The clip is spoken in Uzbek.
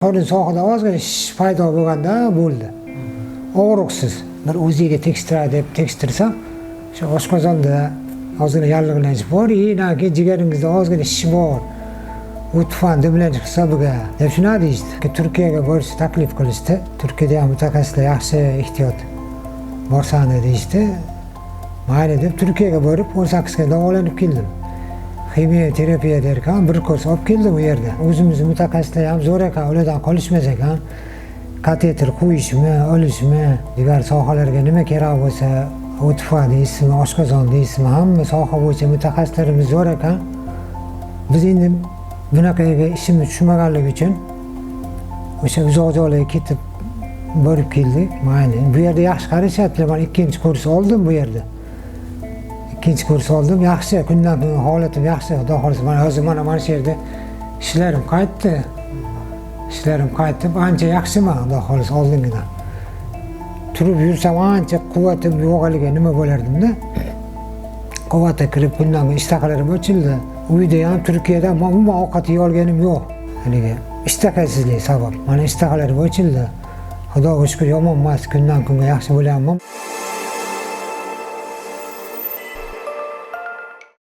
Qorin sohada ozgina shish paydo bo'lganda bo'ldi. Og'riqsiz. Bir o'ziga tekstira deb tekstirsam, o'sha oshqozonda ozgina yallig'lanish bor, yoki jigaringizda ozgina shish bor. U tufan dimlanish hisobiga deb shuni deyishdi. Turkiyaga borishni taklif qilishdi. Turkiyada ham mutaxassislar yaxshi ehtiyot borsani deyishdi. Mayli deb Turkiyaga borib 18 ga davolanib keldim. Kimyoterapiya derkan bir kurs olib keldim u yerda. O'zimiz mutaxassislar ham zo'r ekan, ulardan qolishmas ekan. Kateter qo'yishmi, olishmi, digar sohalarga nima kerak bo'lsa, o'tfa deysizmi, oshqozon deysizmi, hamma soha bo'yicha mutaxassislarimiz zo'r ekan. Biz endi bunaqaga ishimiz tushmaganligi uchun o'sha uzoq joylarga ketib borib keldik. Mayli, bu yerda yaxshi qarashyapti. Men ikkinchi kurs oldim bu yerda. İkinci kurs oldim, yaxshi, kundan kun holatim yaxshi, xudo xolisa. Mana hozir mana shu yerda ishlarim qaytdi. Ishlarim qaytdi, ancha yaxshiman, xudo xolisa oldingidan. Turib yursam ancha quvvatim yo'qligiga nima bo'lardim-da. Quvvatga kirib kundan kun ishtahalarim ochildi. Uyda ham Turkiyada umuman ovqat yey olganim yo'q. Haligi ishtahasizlik sabab. Mana ishtahalarim ochildi. Xudoga shukr, yomon emas, kundan kunga yaxshi bo'lyapman.